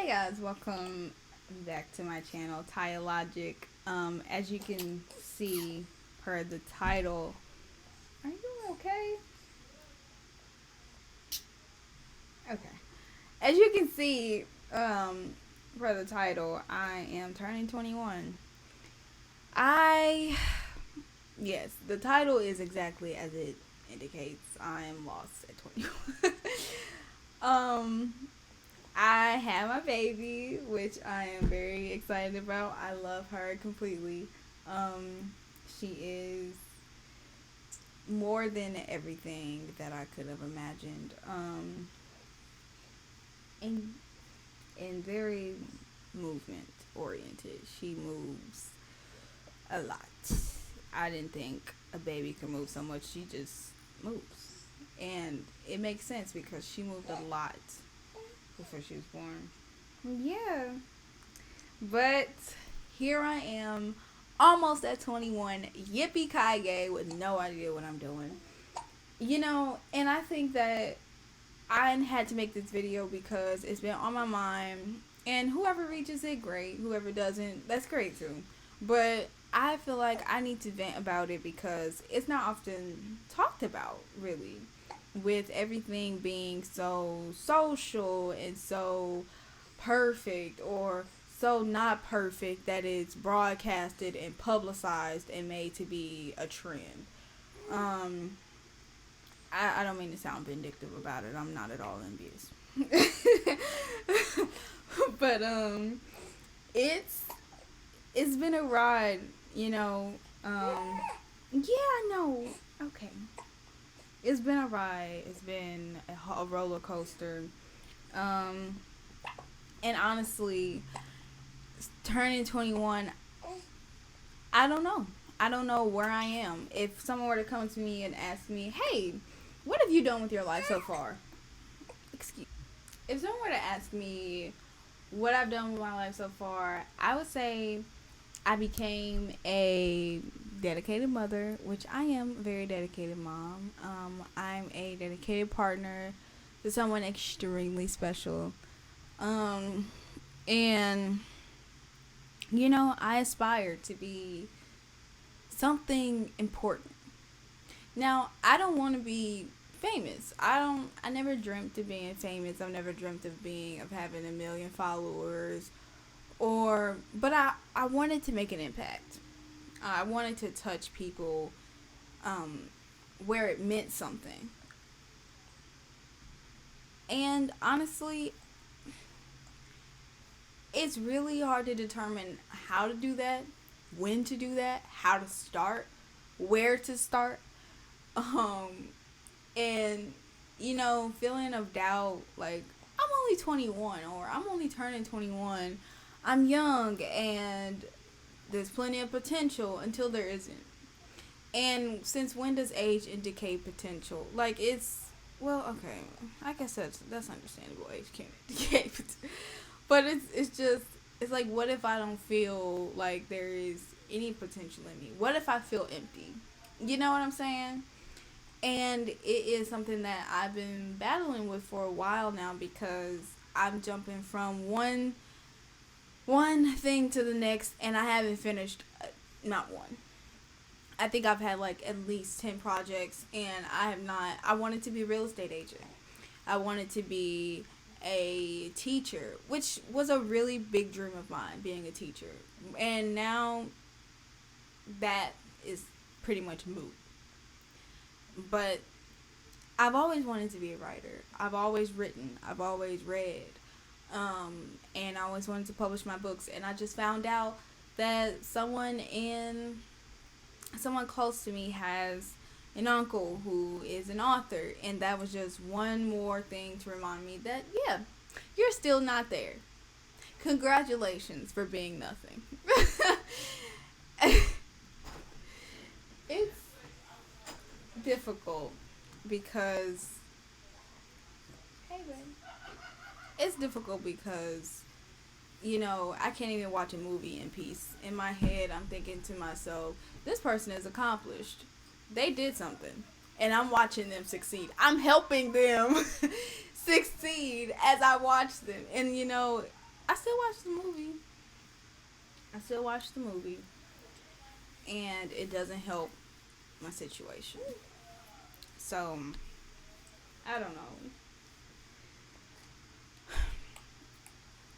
Hey guys, welcome back to my channel, Taya Logic. As you can see per the title, are you okay? Okay. As you can see, per the title, I am turning 21. I, yes, the title is exactly as it indicates. I am lost at 21. um, I have my baby, which I am very excited about. I love her completely. She is more than everything that I could have imagined. And very movement oriented. She moves a lot. I didn't think a baby could move so much. She just moves, and it makes sense because she moved a lot before she was born. Yeah, but here I am, almost at 21, yippee ki yay, with no idea what I'm doing. And I think that I had to make this video because it's been on my mind. And whoever reaches it, great. Whoever doesn't, that's great too. But I feel like I need to vent about it because it's not often talked about, really. With everything being so social and so perfect, or so not perfect that it's broadcasted and publicized and made to be a trend. Um, I don't mean to sound vindictive about it. I'm not at all envious. But it's it's been a ride, you know. Yeah, no. Okay. It's been a ride. It's been a roller coaster. Um and honestly, turning 21, I don't know. I don't know where I am. If someone were to come to me and ask me, "Hey, what have you done with your life so far?" Excuse. If someone were to ask me what I've done with my life so far, I would say I became a dedicated mother, which I am a very dedicated mom. I'm a dedicated partner to someone extremely special. Um, and I aspire to be something important. Now, I don't want to be famous. I never dreamt of being famous. I've never dreamt of having a million followers, but I wanted to make an impact. I wanted to touch people um where it meant something. And honestly, it's really hard to determine how to do that, when to do that, how to start, where to start. Um and feeling of doubt, like I'm only 21, or I'm only turning 21. I'm young and there's plenty of potential until there isn't. And since when does age indicate potential? Like, it's, well, okay, I guess that's understandable. Age can't indicate but it's just, it's like, what if I don't feel like there is any potential in me? What if I feel empty? You know what I'm saying? And it is something that I've been battling with for a while now, because I'm jumping from one thing to the next, and I haven't finished not one. I think I've had like at least 10 projects, and I have not. I wanted to be a real estate agent. I wanted to be a teacher, which was a really big dream of mine, being a teacher. And now that is pretty much moot. But I've always wanted to be a writer. I've always written. I've always read. And I always wanted to publish my books. And I just found out that someone close to me has an uncle who is an author, and that was just one more thing to remind me that, yeah, you're still not there. Congratulations for being nothing. It's difficult because, hey babe, it's difficult because I can't even watch a movie in peace. In my head, I'm thinking to myself, this person is accomplished. They did something. And I'm watching them succeed. I'm helping them succeed as I watch them. And I still watch the movie. I still watch the movie, and it doesn't help my situation. So I don't know.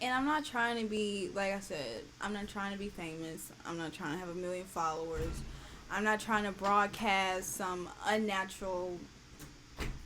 And I'm not trying to be, like I said, I'm not trying to be famous. I'm not trying to have a million followers. I'm not trying to broadcast some unnatural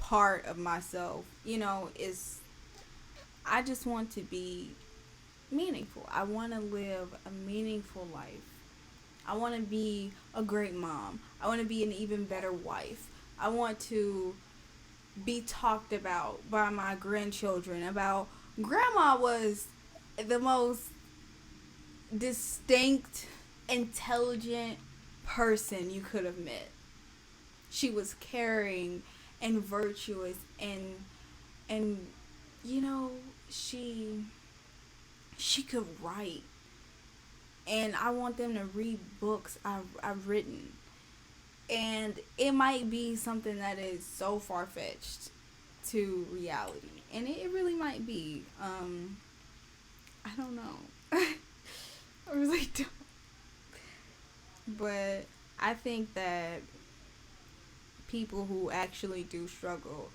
part of myself. Is I just want to be meaningful. I want to live a meaningful life. I want to be a great mom. I want to be an even better wife. I want to be talked about by my grandchildren about grandma was the most distinct, intelligent person you could have met. She was caring and virtuous and you know, she could write. And I want them to read books I've written. And it might be something that is so far fetched to reality. And it really might be. I don't know. I really don't. But I think that people who actually do struggle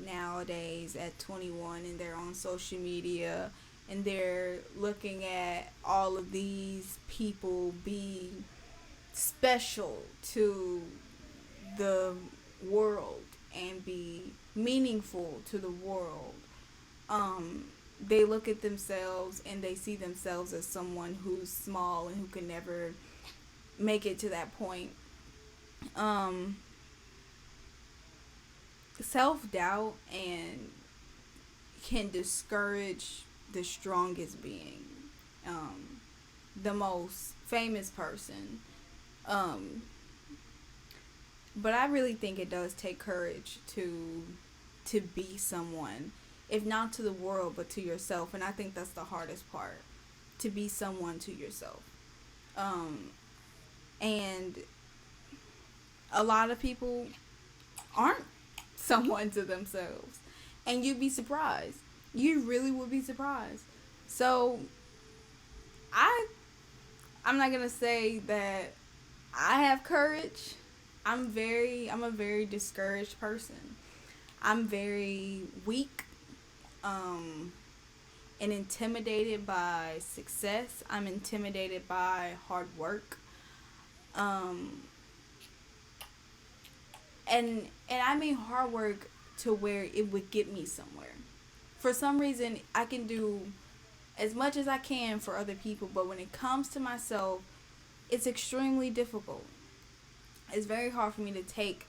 nowadays at 21 and they're on social media and they're looking at all of these people be special to the world and be meaningful to the world. They look at themselves and they see themselves as someone who's small and who can never make it to that point. Um, Self-doubt and can discourage the strongest being, um, the most famous person. Um, but I really think it does take courage to be someone, if not to the world, but to yourself. And I think that's the hardest part, to be someone to yourself. Um, and a lot of people aren't someone to themselves. And you'd be surprised. You really would be surprised. So I I'm not gonna say that I have courage. I'm a very discouraged person. I'm very weak, um, and intimidated by success. I'm intimidated by hard work. Um, and I mean hard work to where it would get me somewhere. For some reason, I can do as much as I can for other people, but when it comes to myself, it's extremely difficult. It's very hard for me to take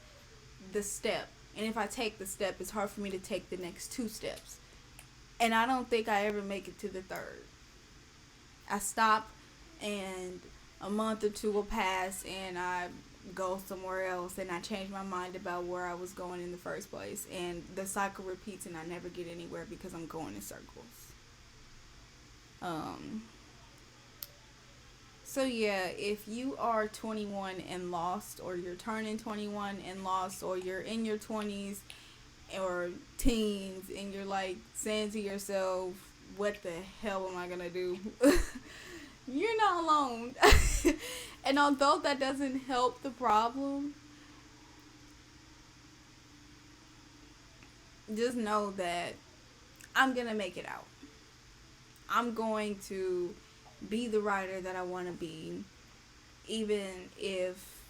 the step. And if I take the step, it's hard for me to take the next two steps. And I don't think I ever make it to the third. I stop, and a month or two will pass, and I go somewhere else, and I change my mind about where I was going in the first place. And the cycle repeats, and I never get anywhere because I'm going in circles. Um, So yeah, if you are 21 and lost, or you're turning 21 and lost, or you're in your 20s or teens and you're like saying to yourself, what the hell am I gonna do? You're not alone. And although that doesn't help the problem, just know that I'm gonna make it out. I'm going to be the writer that I want to be, even if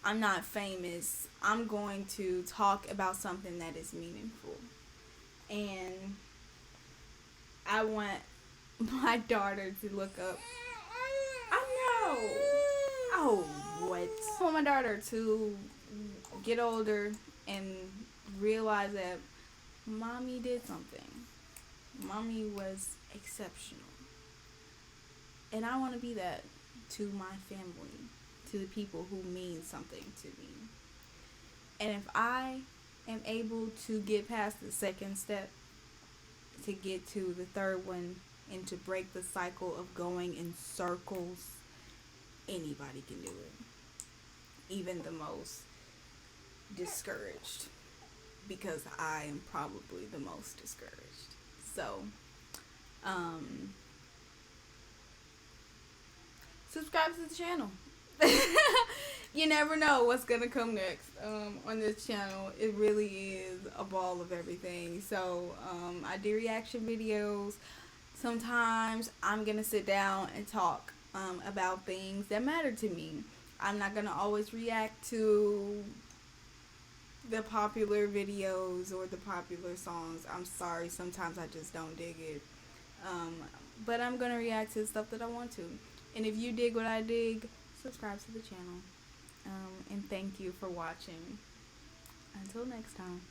I'm not famous. I'm going to talk about something that is meaningful. And I want my daughter to look up. I know. Oh, what? I want my daughter to get older and realize that mommy did something. Mommy was exceptional. And I want to be that to my family, to the people who mean something to me. And if I am able to get past the second step, to get to the third one, and to break the cycle of going in circles, anybody can do it. Even the most discouraged. Because I am probably the most discouraged. So, um, subscribe to the channel. You never know what's gonna come next on this channel. It really is a ball of everything. So I do reaction videos. Sometimes I'm gonna sit down and talk about things that matter to me. I'm not gonna always react to the popular videos or the popular songs. I'm sorry, sometimes I just don't dig it. Um, but I'm gonna react to the stuff that I want to. And if you dig what I dig, subscribe to the channel. And thank you for watching. Until next time.